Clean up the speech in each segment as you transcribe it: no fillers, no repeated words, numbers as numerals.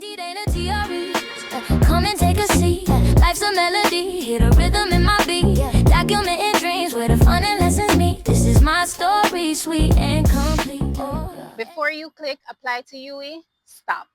Dainty, Dainty, come and take a seat. Life's a melody, hit a rhythm in my beat. Documenting dreams where the fun and lessons meet. This is my story, sweet and complete. Before you click apply to UWI, stop.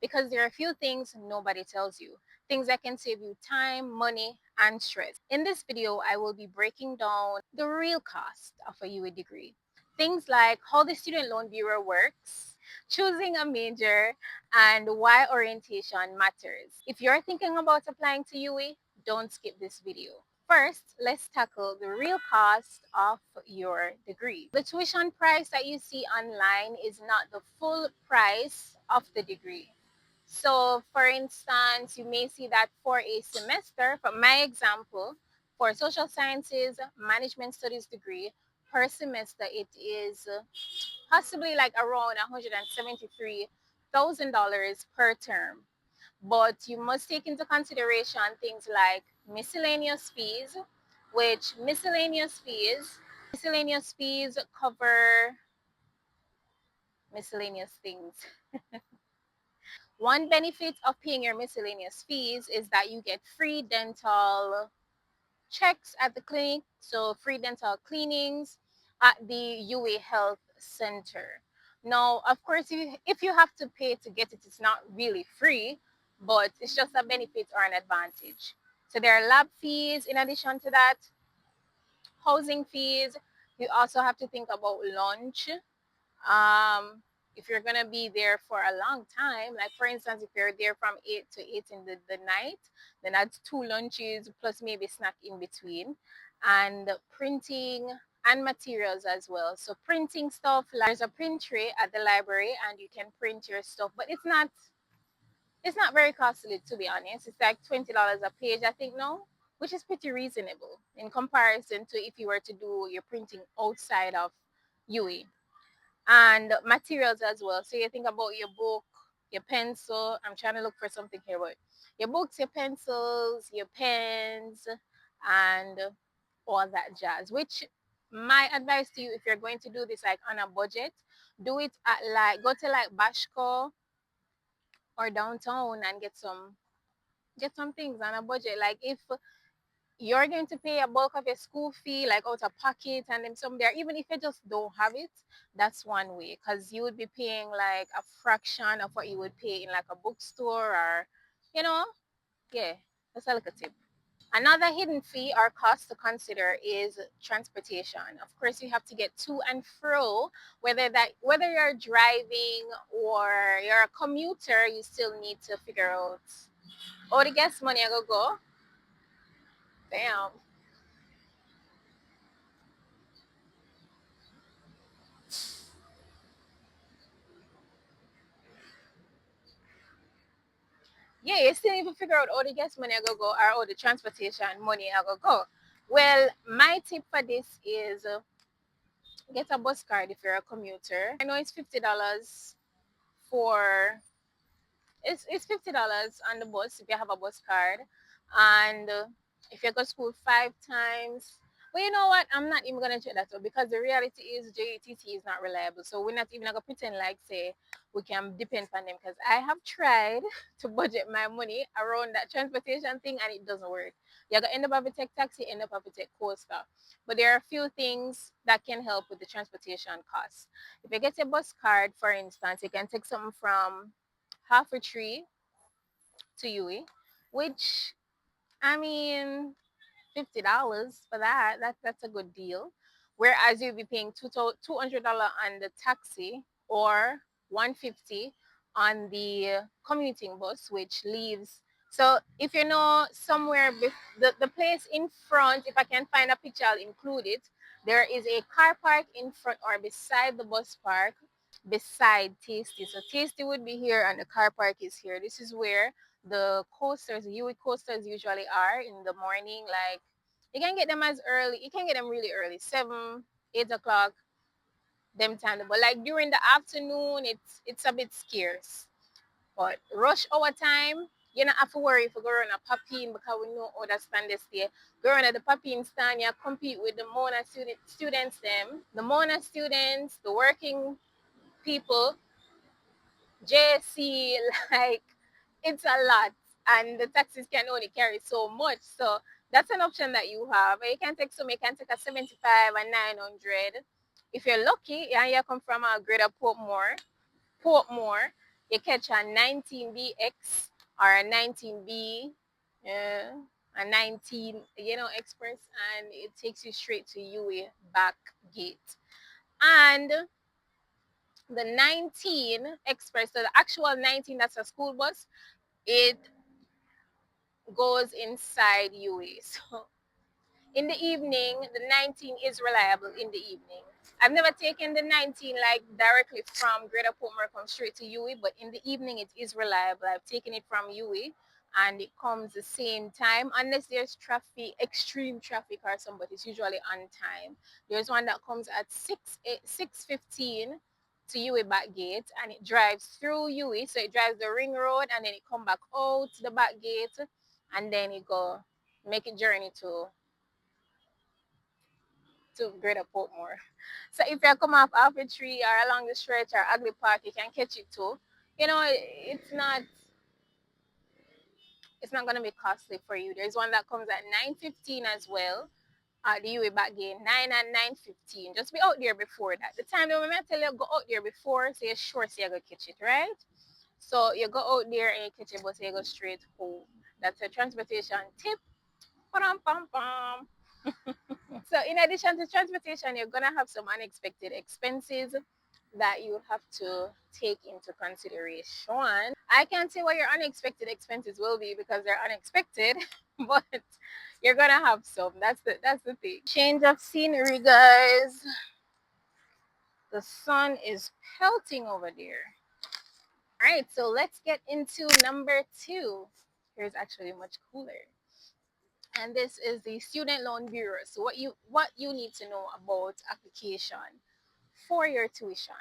Because there are a few things nobody tells you. Things that can save you time, money, and stress. In this video, I will be breaking down the real cost of a UWI degree. Things like how the Student Loan Bureau works, choosing a major, and why orientation matters. If you're thinking about applying to UWI, don't skip this video. First, let's tackle the real cost of your degree. The tuition price that you see online is not the full price of the degree. So, for instance, you may see that for a semester, for my example, for social sciences, management studies degree, per semester, it is possibly like around $173,000 per term. But you must take into consideration things like miscellaneous fees, which miscellaneous fees cover miscellaneous things. One benefit of paying your miscellaneous fees is that you get free dental checks at the clinic, so free dental cleanings at the UA Health Center. Now, of course, if you have to pay to get it, it's not really free, but it's just a benefit or an advantage. So there are lab fees in addition to that, housing fees. You also have to think about lunch. Um, if you're gonna be there for a long time, like for instance, if you're there from 8 to 8 in the night, then that's 2 lunches plus maybe snack in between, and printing and materials as well. So printing stuff, like there's a print tray at the library and you can print your stuff, but it's not very costly, to be honest. It's like $20 a page, I think, no, which is pretty reasonable in comparison to if you were to do your printing outside of UE. And materials as well. So you think about your book, your pencil. I'm trying to look for something here, but your books, your pencils, your pens, and all that jazz. Which my advice to you, if you're going to do this like on a budget, do it at like go to like Bashko or downtown and get some things on a budget. Like if you're going to pay a bulk of your school fee like out of pocket and then some there, even if you just don't have it, that's one way, because you would be paying like a fraction of what you would pay in like a bookstore, or you know yeah, that's a little tip. Another hidden fee or cost to consider is transportation. Of course, you have to get to and fro, whether you're driving or you're a commuter, you still need to figure out, oh, the gas money I go. Damn. Yeah, you still need to figure out how the gas money I go or how the transportation money I go. Well, my tip for this is get a bus card if you're a commuter. I know it's $50 for it's $50 on the bus if you have a bus card, and if you go to school 5 times. But you know what? I'm not even gonna check that out, because the reality is JTT is not reliable. So we're not even gonna pretend like say we can depend on them, because I have tried to budget my money around that transportation thing and it doesn't work. You're gonna end up having to take taxi, end up having to take coaster. But there are a few things that can help with the transportation costs. If you get a bus card, for instance, you can take something from half a tree to UE, which, I mean, $50 for that. That's a good deal. Whereas you'll be paying $200 on the taxi, or $150 on the commuting bus, which leaves. So if you know somewhere, the place in front, if I can find a picture, I'll include it. There is a car park in front or beside the bus park, beside Tasty. So Tasty would be here and the car park is here. This is where the coasters, the UE coasters usually are in the morning. Like you can get them as early, you can get them really early, 7, 8 o'clock, them time. But like during the afternoon, it's a bit scarce. But rush hour time, you don't have to worry if you go around a popping, because we know other standards there. Go around at the popping stand, you compete with the Mona students them. The Mona students, the working people, JC, like it's a lot, and the taxis can only carry so much. So that's an option that you have. You can take some. You can take a 75 and 900. If you're lucky and you come from a greater Portmore, you catch a 19BX or a 19B, yeah, a 19, express, and it takes you straight to UA back gate. And the 19 express, so the actual 19, that's a school bus, it goes inside UA. So in the evening, the 19 is reliable in the evening. I've never taken the 19 like directly from Greater Portmore come straight to UE, but in the evening it is reliable. I've taken it from UE and it comes the same time unless there's traffic, extreme traffic or something. It's usually on time. There's one that comes at 6:15 to UE back gate, and it drives through UE, so it drives the ring road and then it come back out to the back gate, and then it go make a journey to Greater Portmore. So if you come off Alpha Tree or along the stretch or Ugly Park, you can catch it too. It's not gonna be costly for you. There's one that comes at 9:15 as well. The UA back again, 9 and 9:15. Just be out there before that. The time that we might tell you go out there before, so you're sure so you're gonna catch it, right? So you go out there and you catch it, but so you go straight home. That's a transportation tip. Pam. So in addition to transportation, you're gonna have some unexpected expenses that you have to take into consideration. I can't say what your unexpected expenses will be because they're unexpected, but you're gonna have some. That's the thing. Change of scenery, guys. The sun is pelting over there. All right, so let's get into number 2. Here's actually much cooler. And this is the student loan bureau. So what you need to know about application for your tuition.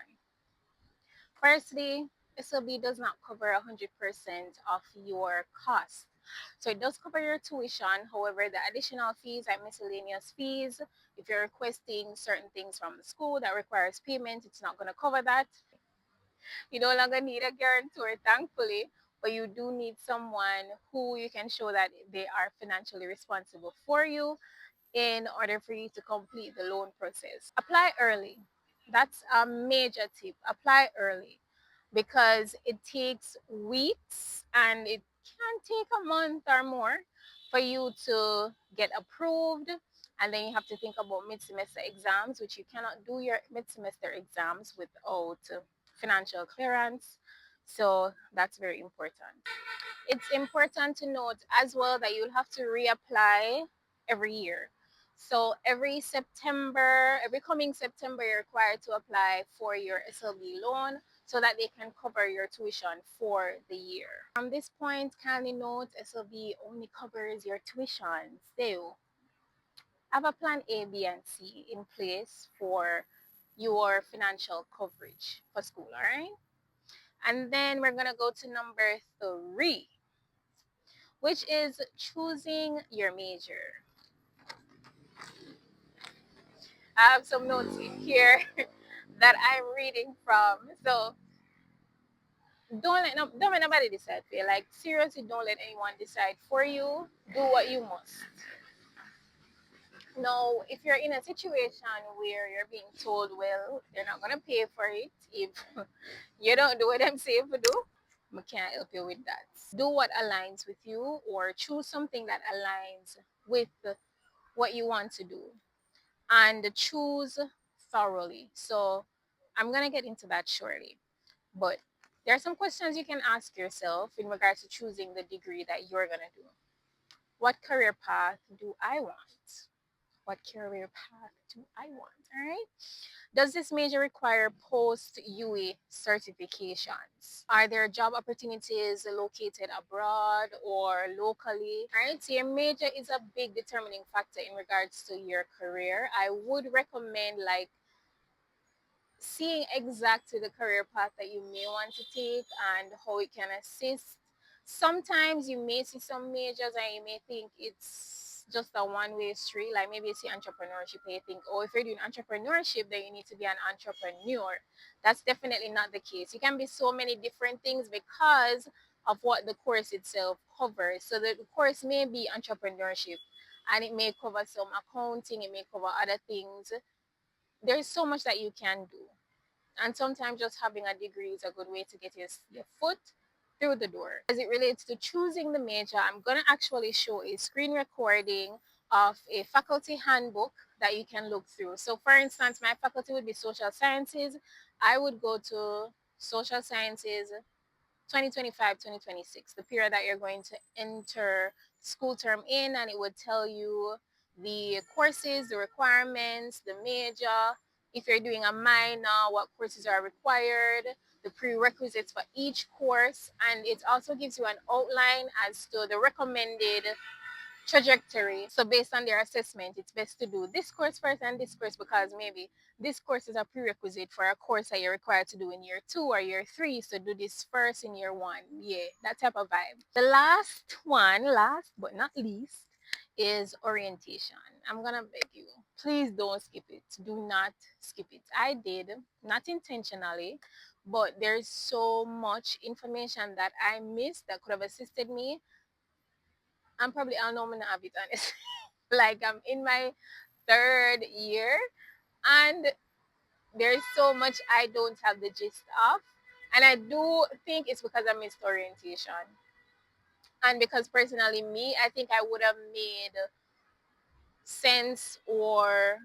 Firstly, SLB does not cover 100% of your cost. So it does cover your tuition. However, the additional fees like miscellaneous fees, if you're requesting certain things from the school that requires payment, it's not going to cover that. You no longer need a guarantor, thankfully, but you do need someone who you can show that they are financially responsible for you in order for you to complete the loan process. Apply early. That's a major tip. Apply early because it takes weeks and it can take a month or more for you to get approved. And then you have to think about mid-semester exams, which you cannot do your mid-semester exams without financial clearance. So that's very important. It's important to note as well that you'll have to reapply every year. So every coming September, you're required to apply for your SLB loan so that they can cover your tuition for the year. From this point, kindly note SLB only covers your tuition. So have a plan A, B, and C in place for your financial coverage for school, all right? And then we're gonna go to number 3, which is choosing your major. I have some notes in here that I'm reading from. So don't let nobody decide for you. Like seriously, don't let anyone decide for you. Do what you must. Now, if you're in a situation where you're being told, well, they're not gonna pay for it if you don't do what them say to do, I can't help you with that. Do what aligns with you, or choose something that aligns with what you want to do, and choose thoroughly. So I'm going to get into that shortly. But there are some questions you can ask yourself in regards to choosing the degree that you're going to do. What career path do I want? What career path do I want? All right. Does this major require post UE certifications? Are there job opportunities located abroad or locally? All right. So your major is a big determining factor in regards to your career. I would recommend like seeing exactly the career path that you may want to take and how it can assist. Sometimes you may see some majors and you may think it's just a one-way street. Like maybe you see entrepreneurship and you think, oh, if you're doing entrepreneurship, then you need to be an entrepreneur. That's definitely not the case. You can be so many different things because of what the course itself covers. So the course may be entrepreneurship, and it may cover some accounting, it may cover other things. There's so much that you can do. And sometimes just having a degree is a good way to get your foot through the door. As it relates to choosing the major, I'm going to actually show a screen recording of a faculty handbook that you can look through. So for instance, my faculty would be social sciences. I would go to social sciences 2025-2026, the period that you're going to enter school term in, and it would tell you the courses, the requirements, the major, if you're doing a minor, what courses are required, the prerequisites for each course, and it also gives you an outline as to the recommended trajectory. So based on their assessment, it's best to do this course first and this course, because maybe this course is a prerequisite for a course that you're required to do in year 2 or year 3. So do this first in year 1. Yeah, that type of vibe. The last one, last but not least, is orientation. I'm gonna beg you, please don't skip it. Do not skip it. I did, not intentionally, but there's so much information that I missed that could have assisted me. I'm probably, I don't know, I'm gonna have it honest. Like, I'm in my 3rd year, and there's so much I don't have the gist of. And I do think it's because I missed orientation. And because personally, me, I think I would have made sense or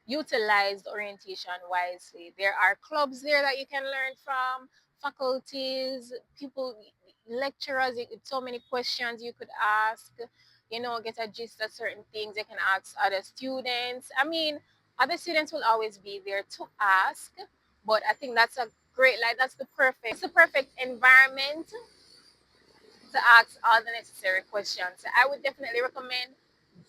utilized orientation wisely. There are clubs there that you can learn from, faculties, people, lecturers, so many questions you could ask, get a gist of certain things. They can ask other students. I mean, other students will always be there to ask, but I think that's a great, like, it's the perfect environment to ask all the necessary questions. I would definitely recommend,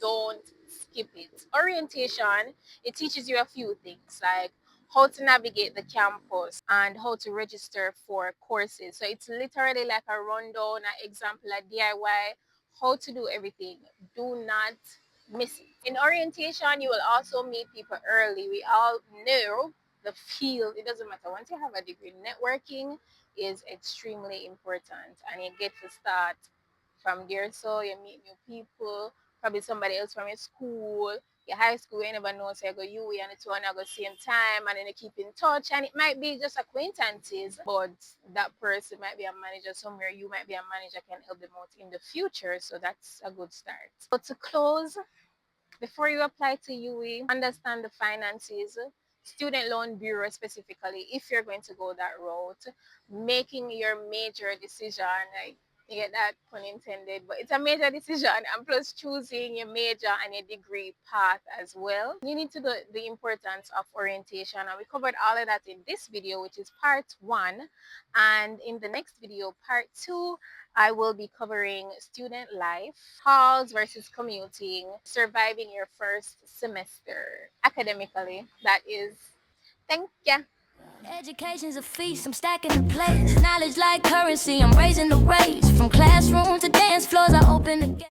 don't skip it. Orientation, it teaches you a few things like how to navigate the campus and how to register for courses. So it's literally like a rundown, an example, a DIY, how to do everything. Do not miss it. In orientation, you will also meet people early. We all know the field, it doesn't matter. Once you have a degree, networking is extremely important, and you get to start from there. So you meet new people, probably somebody else from your school, your high school. You never know, so you go UWI and the two and I go same time, and then you keep in touch, and it might be just acquaintances, but that person might be a manager somewhere, you might be a manager, can help them out in the future. So that's a good start. So to close, before you apply to UWI, understand the finances, student loan bureau specifically, if you're going to go that route, making your major decision, like, you get that, pun intended, but it's a major decision, and plus choosing your major and your degree path as well. You need to do the importance of orientation, and we covered all of that in this video, which is part 1. And in the next video, part 2, I will be covering student life, halls versus commuting, surviving your first semester academically. That is, thank you. Education's a feast, I'm stacking the plates. Knowledge like currency, I'm raising the rates. From classroom to dance floors, I open the gate.